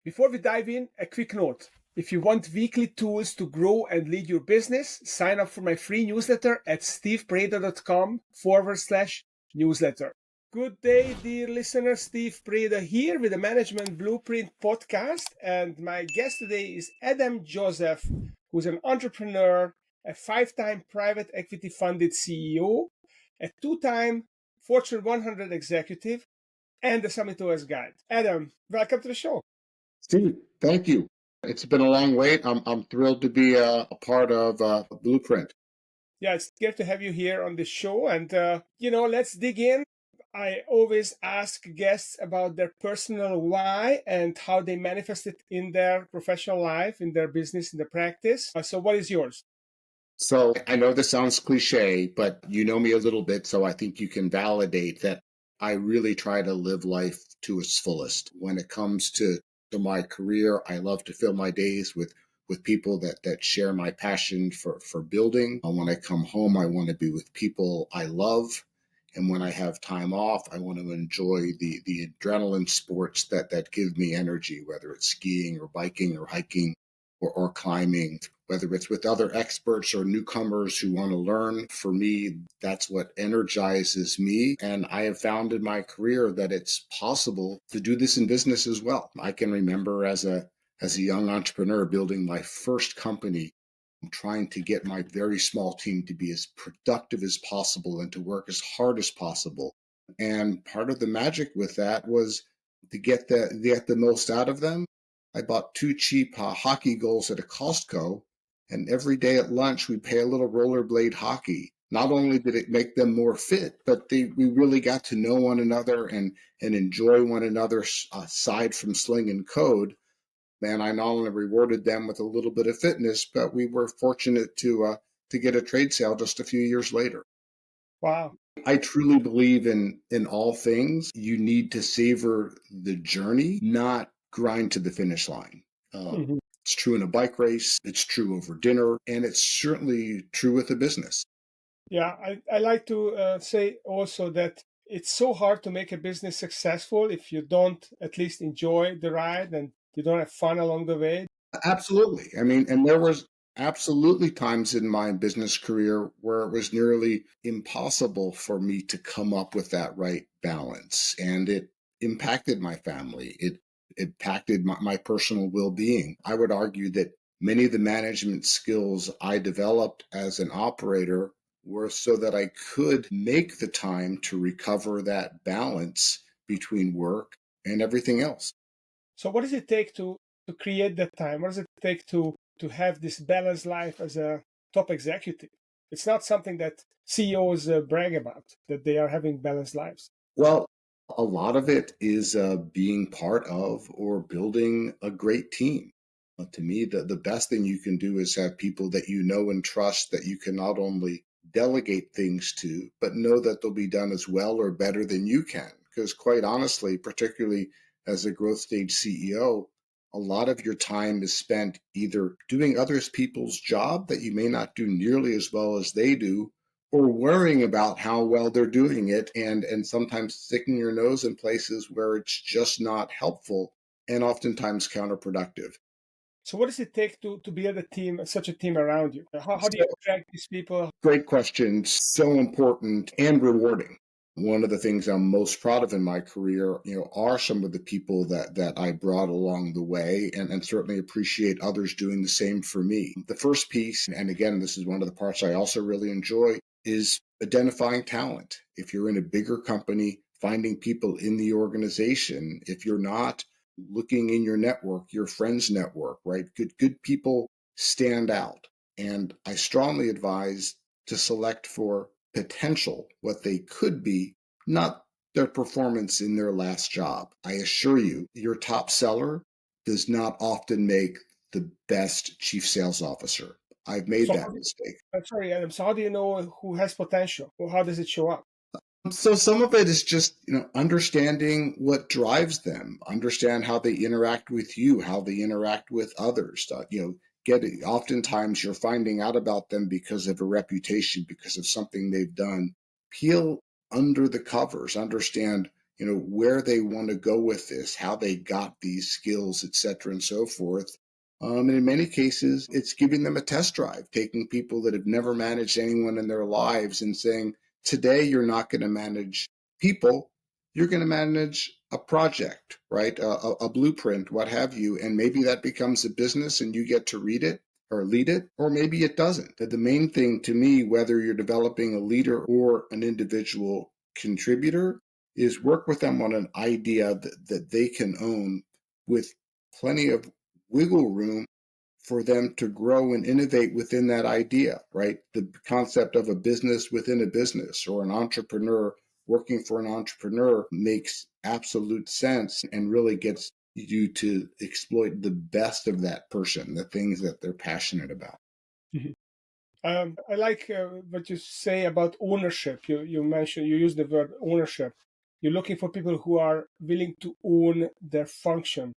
Before we dive in, a quick note. If you want weekly tools to grow and lead your business, sign up for my free newsletter at stevepreda.com/newsletter. Good day, dear listener. Steve Preda here with the Management Blueprint podcast. And my guest today is Adam Joseph, who's an entrepreneur, a 5-time private equity funded CEO, a 2-time Fortune 100 executive, and the Summit OS guide. Adam, welcome to the show. Steve, thank you. It's been a long wait. I'm thrilled to be a part of Blueprint. Yeah, it's great to have you here on the show. And, let's dig in. I always ask guests about their personal why and how they manifest it in their professional life, in their business, in their practice. So what is yours? So I know this sounds cliche, but you know me a little bit, so I think you can validate that I really try to live life to its fullest. When it comes to my career, I love to fill my days with people that share my passion for building. When I come home, I want to be with people I love. And when I have time off, I want to enjoy the adrenaline sports that give me energy, whether it's skiing or biking or hiking or climbing, whether it's with other experts or newcomers who want to learn. For me, that's what energizes me. And I have found in my career that it's possible to do this in business as well. I can remember as a young entrepreneur building my first company, trying to get my very small team to be as productive as possible and to work as hard as possible. And part of the magic with that was to get the most out of them. I bought 2 cheap hockey goals at a Costco, and every day at lunch we play a little rollerblade hockey. Not only did it make them more fit, but we really got to know one another and enjoy one another aside from sling and code. And I not only rewarded them with a little bit of fitness, but we were fortunate to get a trade sale just a few years later. Wow. I truly believe in all things. You need to savor the journey, not grind to the finish line. It's true in a bike race. It's true over dinner. And it's certainly true with a business. Yeah, I like to say also that it's so hard to make a business successful if you don't at least enjoy the ride and you don't have fun along the way. Absolutely. I mean, and there was absolutely times in my business career where it was nearly impossible for me to come up with that right balance. And it impacted my family. It impacted my personal well-being. I would argue that many of the management skills I developed as an operator were so that I could make the time to recover that balance between work and everything else. So what does it take to create that time? What does it take to have this balanced life as a top executive? It's not something that CEOs brag about, that they are having balanced lives. Well, a lot of it is being part of or building a great team. To me, the best thing you can do is have people that you know and trust that you can not only delegate things to, but know that they'll be done as well or better than you can. Because quite honestly, particularly as a growth stage CEO, a lot of your time is spent either doing other people's job that you may not do nearly as well as they do, or worrying about how well they're doing it, and sometimes sticking your nose in places where it's just not helpful and oftentimes counterproductive. So what does it take to build a team, such a team around you? How do you So, attract these people? great question. So important and rewarding. One of the things I'm most proud of in my career, are some of the people that I brought along the way, and certainly appreciate others doing the same for me. The first piece, and again, this is one of the parts I also really enjoy, is identifying talent. If you're in a bigger company, finding people in the organization. If you're not, looking in your network, your friends' network, right? Good people stand out. And I strongly advise to select for potential, what they could be, not their performance in their last job. I assure you, your top seller does not often make the best chief sales officer. I've made So, that mistake. I'm sorry, Adam. So how do you know who has potential, or how does it show up? So some of it is just, understanding what drives them, understand how they interact with you, how they interact with others. Oftentimes you're finding out about them because of a reputation, because of something they've done. Peel under the covers, understand, where they want to go with this, how they got these skills, et cetera, and so forth. And in many cases, it's giving them a test drive, taking people that have never managed anyone in their lives and saying, today, you're not going to manage people. You're going to manage a project, right? A blueprint, what have you. And maybe that becomes a business and you get to read it or lead it, or maybe it doesn't. The main thing to me, whether you're developing a leader or an individual contributor, is work with them on an idea that they can own with plenty of wiggle room for them to grow and innovate within that idea, right? The concept of a business within a business or an entrepreneur working for an entrepreneur makes absolute sense and really gets you to exploit the best of that person, the things that they're passionate about. Mhm. I like what you say about ownership. You mentioned, you use the word ownership. You're looking for people who are willing to own their function.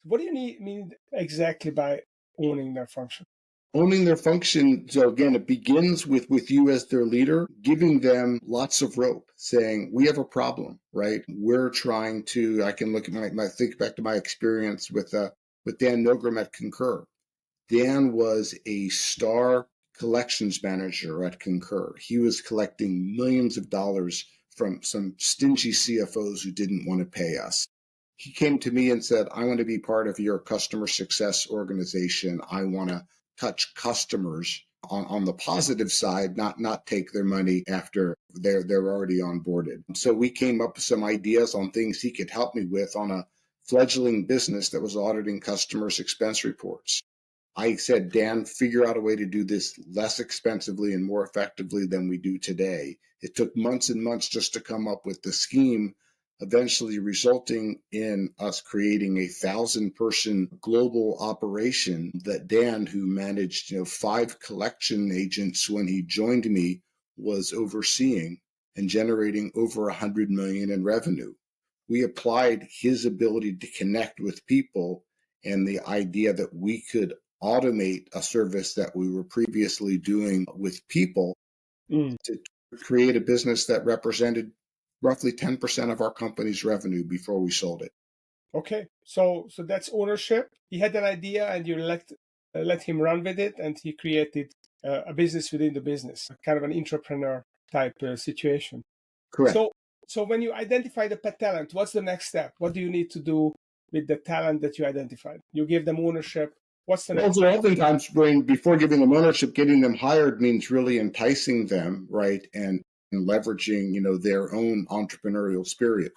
What do you mean exactly by owning their function? Owning their function, so again, it begins with you as their leader, giving them lots of rope, saying, we have a problem, right? We're trying to, I can look at think back to my experience with Dan Milgram at Concur. Dan was a star collections manager at Concur. He was collecting millions of dollars from some stingy CFOs who didn't want to pay us. He came to me and said, I want to be part of your customer success organization. I want to touch customers on the positive side, not take their money after they're already onboarded. So we came up with some ideas on things he could help me with on a fledgling business that was auditing customers' expense reports. I said, Dan, figure out a way to do this less expensively and more effectively than we do today. It took months and months just to come up with the scheme, eventually resulting in us creating a 1,000-person global operation that Dan, who managed 5 collection agents when he joined me, was overseeing and generating over 100 million in revenue. We applied his ability to connect with people and the idea that we could automate a service that we were previously doing with people Mm. to create a business that represented roughly 10% of our company's revenue before we sold it. Okay, so that's ownership. He had an idea, and you let him run with it, and he created a business within the business, kind of an entrepreneur type situation. Correct. So so when you identify the talent, what's the next step? What do you need to do with the talent that you identified? You give them ownership. What's the Well, next so step? oftentimes, before giving them ownership, getting them hired means really enticing them, right, and leveraging, their own entrepreneurial spirit.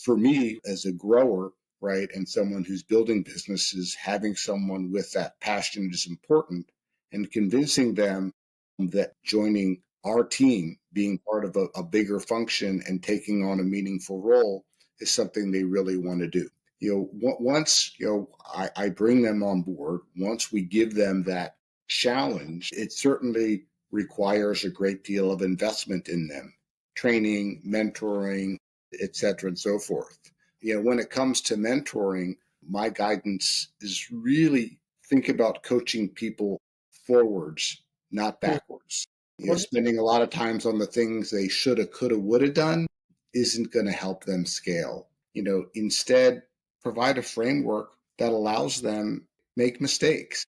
For me, as a grower, right, and someone who's building businesses, having someone with that passion is important, and convincing them that joining our team, being part of a bigger function and taking on a meaningful role, is something they really want to do. Once I bring them on board, once we give them that challenge, it certainly requires a great deal of investment in them, training, mentoring, et cetera, and so forth. When it comes to mentoring, my guidance is really think about coaching people forwards, not Hmm. backwards. What? Spending a lot of times on the things they shoulda, coulda, woulda done isn't going to help them scale. Instead, provide a framework that allows them make mistakes.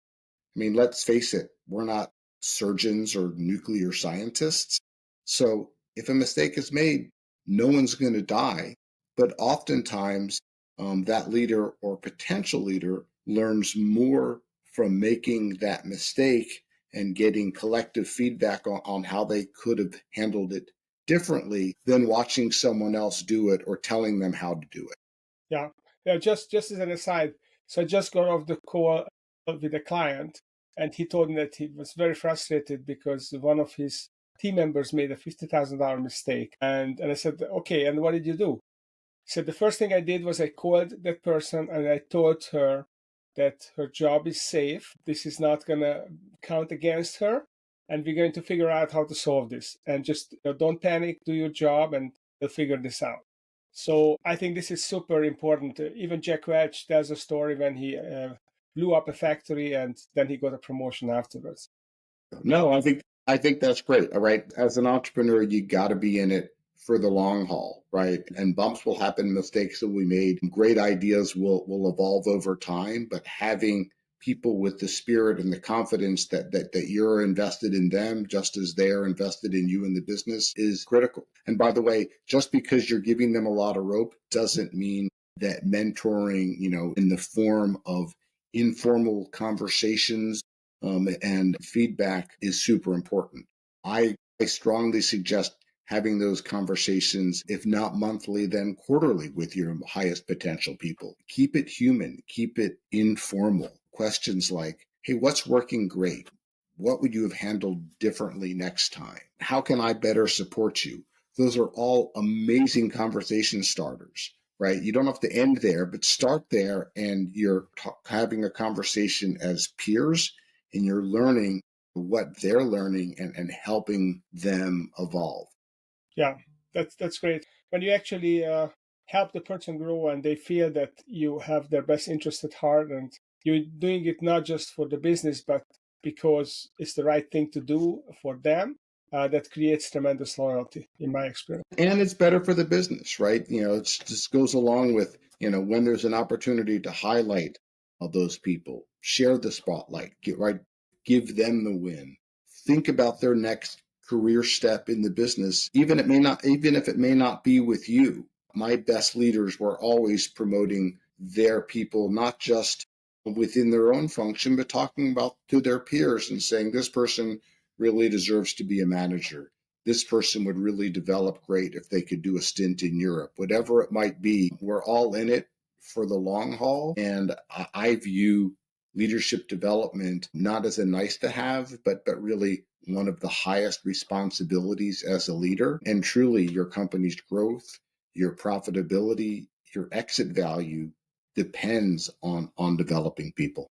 I mean, let's face it, we're not surgeons or nuclear scientists. So if a mistake is made, no one's going to die. But oftentimes, that leader or potential leader learns more from making that mistake and getting collective feedback on how they could have handled it differently than watching someone else do it or telling them how to do it. Yeah, yeah. Just as an aside, so I just got off the call with a client, and he told me that he was very frustrated because one of his team members made a $50,000 mistake, and I said, okay, and what did you do? He said the first thing I did was I called that person and I told her that her job is safe. This is not gonna count against her, and we're going to figure out how to solve this. And just don't panic, do your job, and we'll figure this out. So I think this is super important. Even Jack Welch tells a story when he blew up a factory and then he got a promotion afterwards. No, I think that's great. All right. As an entrepreneur, you got to be in it for the long haul, right? And bumps will happen, mistakes will be made, great ideas will evolve over time, but having people with the spirit and the confidence that you're invested in them just as they're invested in you in the business is critical. And by the way, just because you're giving them a lot of rope doesn't mean that mentoring, in the form of informal conversations and feedback is super important. I strongly suggest having those conversations, if not monthly, then quarterly with your highest potential people. Keep it human, keep it informal. Questions like, hey, what's working great? What would you have handled differently next time? How can I better support you? Those are all amazing conversation starters, right? You don't have to end there, but start there, and you're having a conversation as peers, and you're learning what they're learning and helping them evolve. Yeah, that's great. When you actually help the person grow and they feel that you have their best interest at heart and you're doing it not just for the business, but because it's the right thing to do for them, that creates tremendous loyalty, in my experience. And it's better for the business, right? It just goes along with, when there's an opportunity to highlight those people, share the spotlight, give them the win. Think about their next career step in the business, even if it may not be with you. My best leaders were always promoting their people, not just within their own function, but talking about to their peers and saying, this person really deserves to be a manager. This person would really develop great if they could do a stint in Europe. Whatever it might be, we're all in it for the long haul. And I view leadership development not as a nice to have, but really one of the highest responsibilities as a leader. And truly, your company's growth, your profitability, your exit value depends on developing people.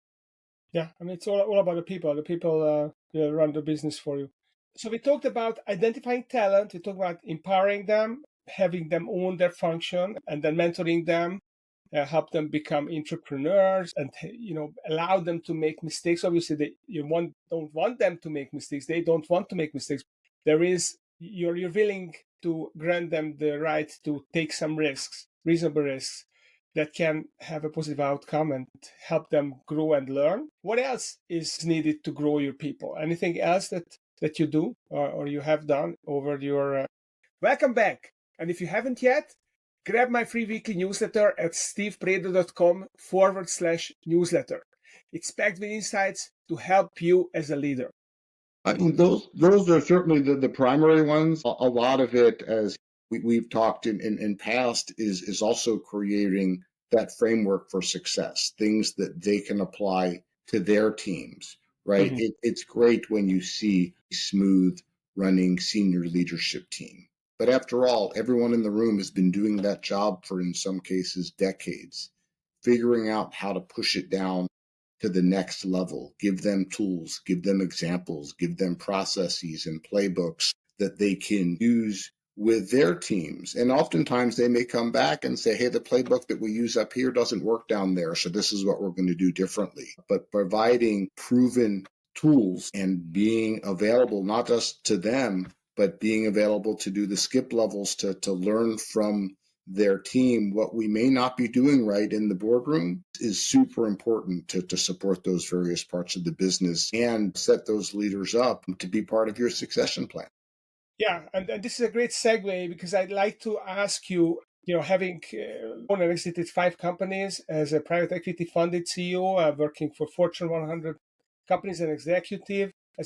Yeah, I mean, it's all about the people. The people run the business for you. So we talked about identifying talent. We talked about empowering them, having them own their function, and then mentoring them, help them become entrepreneurs, and allow them to make mistakes. Obviously, don't want them to make mistakes. They don't want to make mistakes. You're willing to grant them the right to take some risks, reasonable risks, that can have a positive outcome and help them grow and learn. What else is needed to grow your people? Anything else that you do or you have done over your welcome back. And if you haven't yet, grab my free weekly newsletter at stevepreda.com/newsletter. It's packed with insights to help you as a leader. I mean, those are certainly the primary ones. A lot of it, as we've talked in past, is also creating that framework for success, things that they can apply to their teams, right? Mhm. It's great when you see a smooth running senior leadership team. But after all, everyone in the room has been doing that job for, in some cases, decades. Figuring out how to push it down to the next level, give them tools, give them examples, give them processes and playbooks that they can use with their teams. And oftentimes they may come back and say, hey, the playbook that we use up here doesn't work down there. So this is what we're going to do differently. But providing proven tools and being available, not just to them, but being available to do the skip levels to learn from their team what we may not be doing right in the boardroom is super important to support those various parts of the business and set those leaders up to be part of your succession plan. Yeah, and this is a great segue because I'd like to ask you, having owned and exited 5 companies as a private equity funded CEO, working for Fortune 100 companies as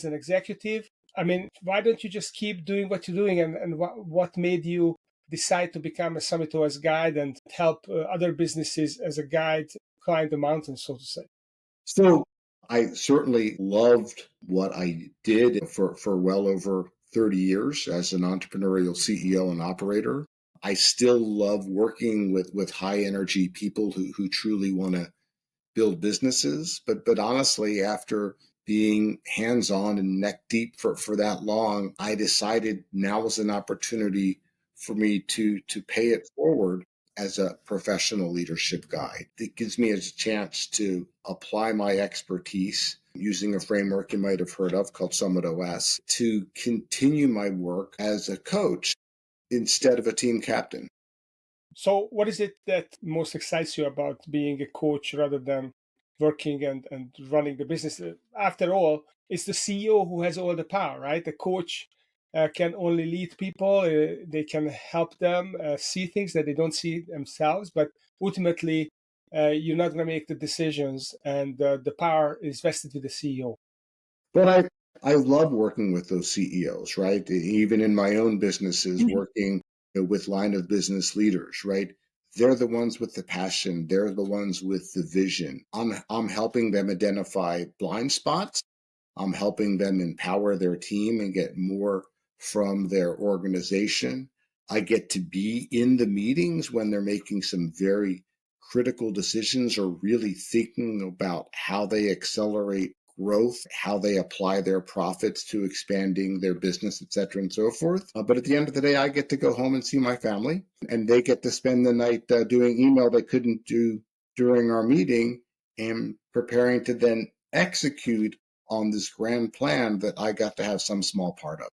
an executive. I mean, why don't you just keep doing what you're doing? And what made you decide to become a Summit OS guide and help other businesses as a guide climb the mountain, so to say? So I certainly loved what I did for well over 30 years as an entrepreneurial CEO and operator. I still love working with high energy people who truly want to build businesses. But honestly, after being hands-on and neck deep for that long, I decided now was an opportunity for me to pay it forward as a professional leadership guide. It gives me a chance to apply my expertise using a framework you might have heard of called Summit OS to continue my work as a coach. instead of a team captain. So, what is it that most excites you about being a coach rather than working and running the business? After all, it's the CEO who has all the power, right? The coach can only lead people, they can help them see things that they don't see themselves, but ultimately, you're not going to make the decisions, and the power is vested with the CEO. But I love working with those CEOs, right? Even in my own businesses, working with line of business leaders, right? They're the ones with the passion. They're the ones with the vision. I'm helping them identify blind spots. I'm helping them empower their team and get more from their organization. I get to be in the meetings when they're making some very critical decisions or really thinking about how they accelerate growth, how they apply their profits to expanding their business, et cetera, and so forth. But at the end of the day, I get to go home and see my family, and they get to spend the night doing email they couldn't do during our meeting and preparing to then execute on this grand plan that I got to have some small part of.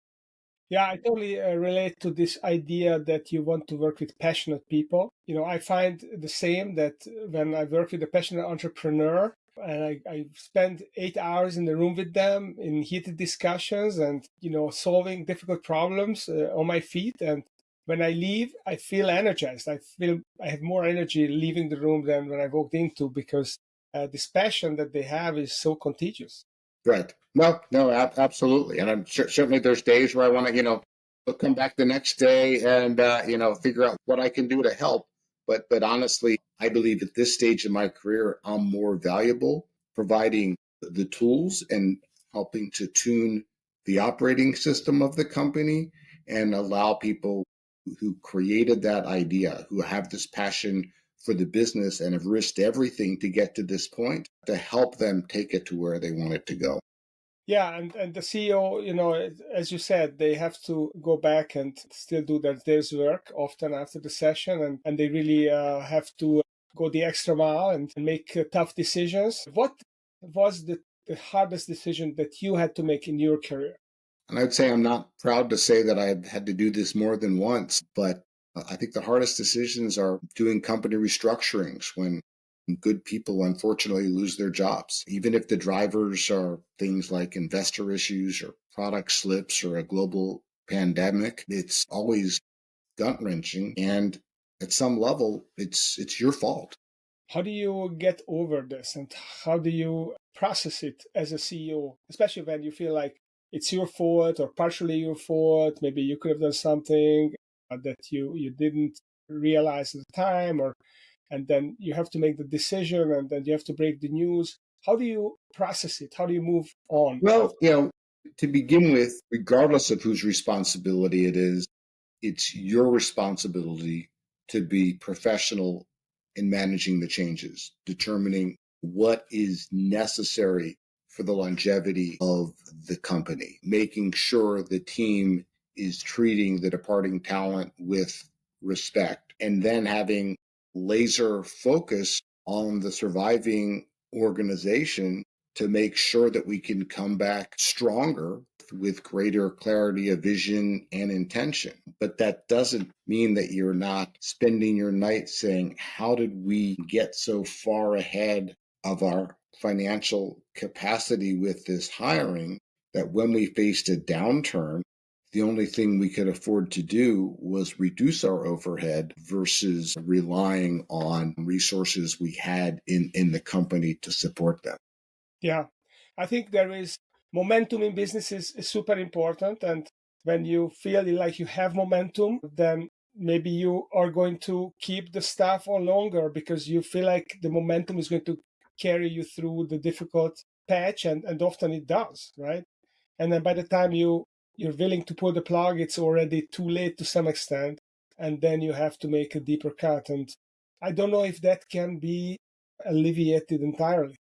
Yeah, I totally relate to this idea that you want to work with passionate people. I find the same that when I work with a passionate entrepreneur and I spend 8 hours in the room with them in heated discussions and, solving difficult problems on my feet. And when I leave, I feel energized. I feel I have more energy leaving the room than when I walked into because this passion that they have is so contagious. Right. No, no, absolutely. And I'm sure, certainly there's days where I want to, come back the next day and, figure out what I can do to help. But honestly, I believe at this stage in my career, I'm more valuable providing the tools and helping to tune the operating system of the company and allow people who created that idea, who have this passion for the business and have risked everything to get to this point, to help them take it to where they want it to go. Yeah, and the CEO, as you said, they have to go back and still do their day's work often after the session, and they really have to go the extra mile and make tough decisions. What was the hardest decision that you had to make in your career? And I'd say I'm not proud to say that I've had to do this more than once, but I think the hardest decisions are doing company restructurings when good people unfortunately lose their jobs. Even if the drivers are things like investor issues or product slips or a global pandemic, it's always gut wrenching. And at some level, it's your fault. How do you get over this, and how do you process it as a CEO, especially when you feel like it's your fault or partially your fault? Maybe you could have done something that you didn't realize at the time, or and then you have to make the decision, and then you have to break the news. How do you process it? How do you move on Well, after? to begin with, regardless of whose responsibility it is, it's your responsibility to be professional in managing the changes, determining what is necessary for the longevity of the company, making sure the team is treating the departing talent with respect, and then having laser focus on the surviving organization to make sure that we can come back stronger with greater clarity of vision and intention. But that doesn't mean that you're not spending your night saying, how did we get so far ahead of our financial capacity with this hiring that when we faced a downturn, the only thing we could afford to do was reduce our overhead versus relying on resources we had in the company to support them. Yeah, I think there is momentum in business is super important. And when you feel like you have momentum, then maybe you are going to keep the staff on longer because you feel like the momentum is going to carry you through the difficult patch. And often it does, right? And then by the time you're willing to pull the plug, it's already too late to some extent. And then you have to make a deeper cut. And I don't know if that can be alleviated entirely.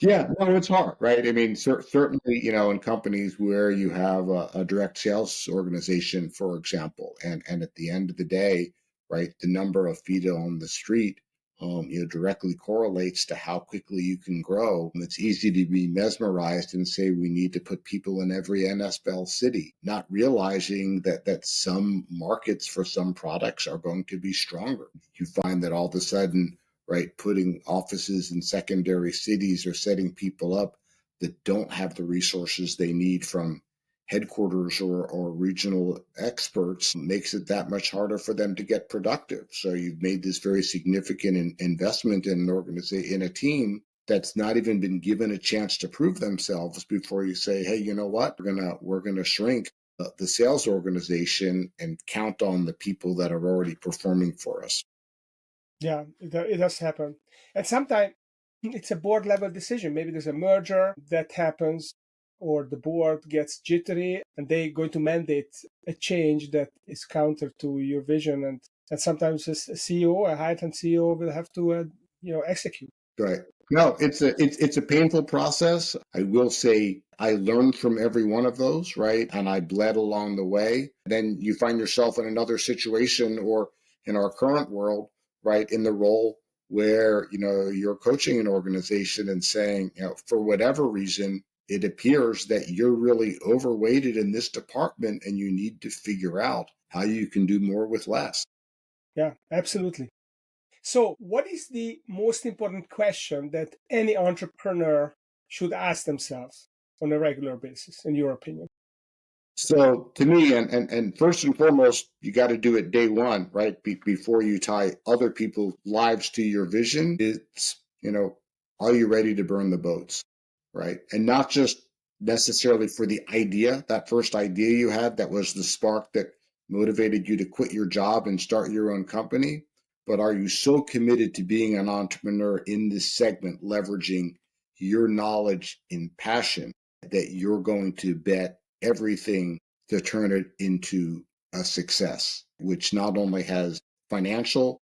Yeah, no, it's hard, right? I mean, certainly, in companies where you have a direct sales organization, for example, and at the end of the day, right, the number of feet on the street directly correlates to how quickly you can grow. It's easy to be mesmerized and say we need to put people in every NFL city, not realizing that some markets for some products are going to be stronger. You find that all of a sudden, right, putting offices in secondary cities or setting people up that don't have the resources they need from headquarters or regional experts makes it that much harder for them to get productive. So you've made this very significant investment in an organization, in a team that's not even been given a chance to prove themselves before you say, hey, you know what, we're gonna shrink the sales organization and count on the people that are already performing for us. Yeah, it does happen. And sometimes it's a board level decision. Maybe there's a merger that happens, or the board gets jittery and they're going to mandate a change that is counter to your vision. And sometimes a CEO, a heightened CEO, will have to, execute. Right. No, it's a painful process. I will say I learned from every one of those, right? And I bled along the way. Then you find yourself in another situation or in our current world, right, in the role where, you're coaching an organization and saying, for whatever reason, it appears that you're really overweighted in this department and you need to figure out how you can do more with less. Yeah, absolutely. So, what is the most important question that any entrepreneur should ask themselves on a regular basis, in your opinion? So to me, and first and foremost, you got to do it day one, right? Before you tie other people's lives to your vision, it's, are you ready to burn the boats, right? And not just necessarily for the idea, that first idea you had that was the spark that motivated you to quit your job and start your own company, but are you so committed to being an entrepreneur in this segment, leveraging your knowledge and passion that you're going to bet everything to turn it into a success, which not only has financial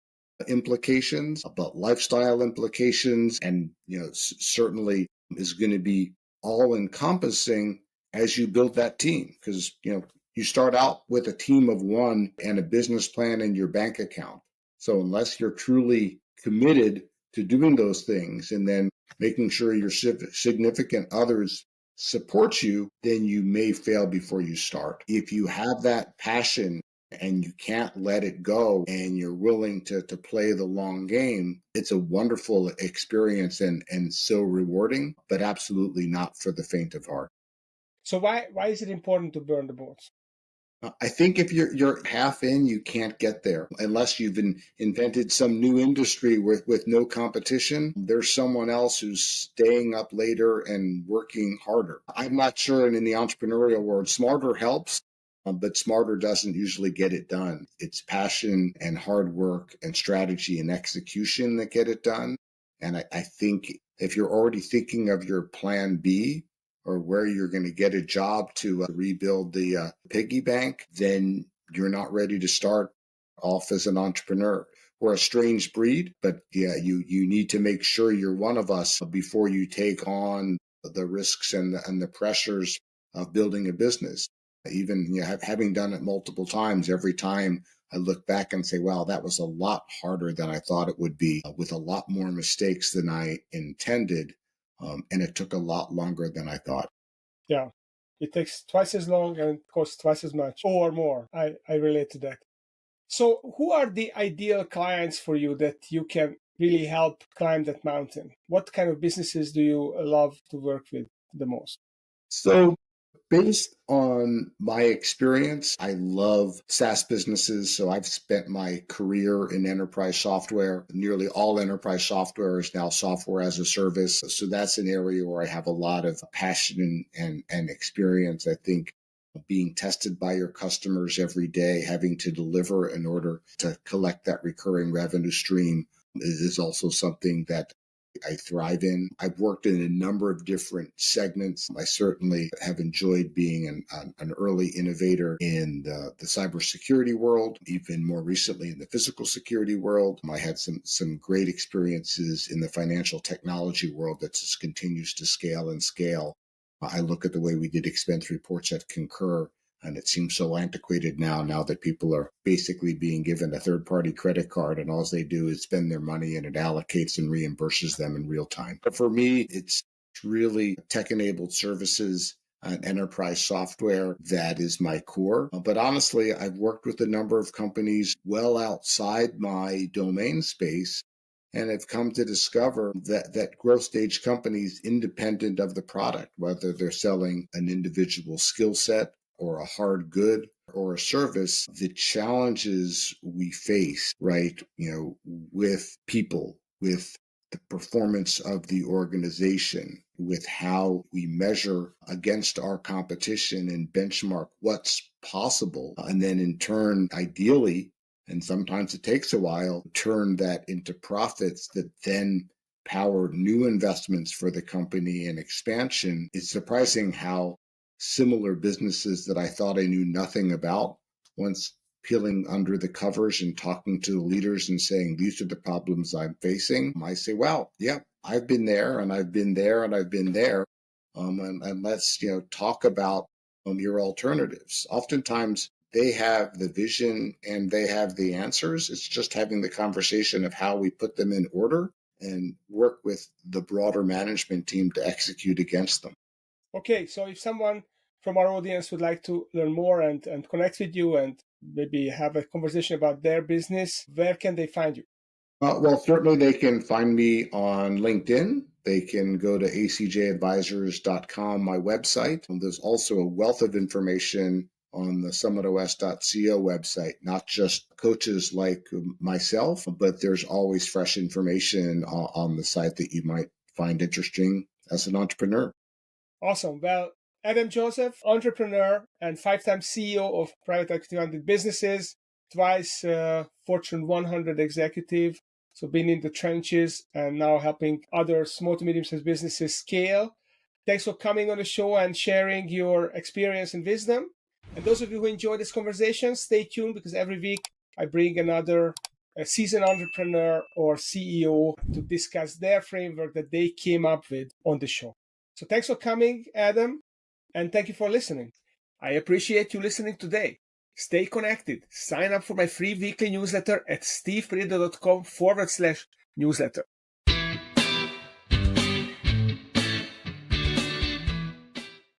implications, but lifestyle implications, and certainly is going to be all encompassing as you build that team. Because you start out with a team of one and a business plan in your bank account. So unless you're truly committed to doing those things and then making sure your significant others supports you, then you may fail before you start. If you have that passion and you can't let it go and you're willing to play the long game, it's a wonderful experience and so rewarding, but absolutely not for the faint of heart. So, why is it important to burn the boats? I think if you're half in, you can't get there unless you've invented some new industry with no competition. There's someone else who's staying up later and working harder. I'm not sure, and in the entrepreneurial world, smarter helps, but smarter doesn't usually get it done. It's passion and hard work and strategy and execution that get it done. And I think if you're already thinking of your plan B, or where you're going to get a job to rebuild the piggy bank, then you're not ready to start off as an entrepreneur. We're a strange breed, but yeah, you need to make sure you're one of us before you take on the risks and the pressures of building a business. Even having done it multiple times, every time I look back and say, wow, that was a lot harder than I thought it would be, with a lot more mistakes than I intended. And it took a lot longer than I thought. Yeah, it takes twice as long and costs twice as much or more. I relate to that. So, who are the ideal clients for you that you can really help climb that mountain? What kind of businesses do you love to work with the most? So based on my experience, I love SaaS businesses. So I've spent my career in enterprise software. Nearly all enterprise software is now software as a service. So that's an area where I have a lot of passion and experience. I think being tested by your customers every day, having to deliver in order to collect that recurring revenue stream is also something that I thrive in. I've worked in a number of different segments. I certainly have enjoyed being an early innovator in the cybersecurity world, even more recently in the physical security world. I had some great experiences in the financial technology world that just continues to scale and scale. I look at the way we did expense reports at Concur And it seems so antiquated now that people are basically being given a third-party credit card and all they do is spend their money and it allocates and reimburses them in real time. But for me, it's really tech-enabled services and enterprise software that is my core. But honestly, I've worked with a number of companies well outside my domain space and have come to discover that growth stage companies, independent of the product, whether they're selling an individual skill set or a hard good or a service, the challenges we face, right, with people, with the performance of the organization, with how we measure against our competition and benchmark what's possible, and then in turn, ideally, and sometimes it takes a while, turn that into profits that then power new investments for the company and expansion. It's surprising how similar businesses that I thought I knew nothing about, once peeling under the covers and talking to the leaders and saying, these are the problems I'm facing, I say, well, yeah, I've been there and I've been there and I've been there. And let's, talk about your alternatives. Oftentimes they have the vision and they have the answers. It's just having the conversation of how we put them in order and work with the broader management team to execute against them. Okay, so if someone from our audience would like to learn more and connect with you and maybe have a conversation about their business, where can they find you? Well, certainly they can find me on LinkedIn. They can go to acjadvisors.com, my website. And there's also a wealth of information on the summitos.co website, not just coaches like myself, but there's always fresh information on the site that you might find interesting as an entrepreneur. Awesome. Well, Adam Joseph, entrepreneur and 5-time CEO of private equity-funded businesses, twice Fortune 100 executive. So been in the trenches and now helping other small to medium-sized businesses scale. Thanks for coming on the show and sharing your experience and wisdom. And those of you who enjoy this conversation, stay tuned because every week I bring another seasoned entrepreneur or CEO to discuss their framework that they came up with on the show. So thanks for coming, Adam, and thank you for listening. I appreciate you listening today. Stay connected. Sign up for my free weekly newsletter at stevepreda.com/newsletter.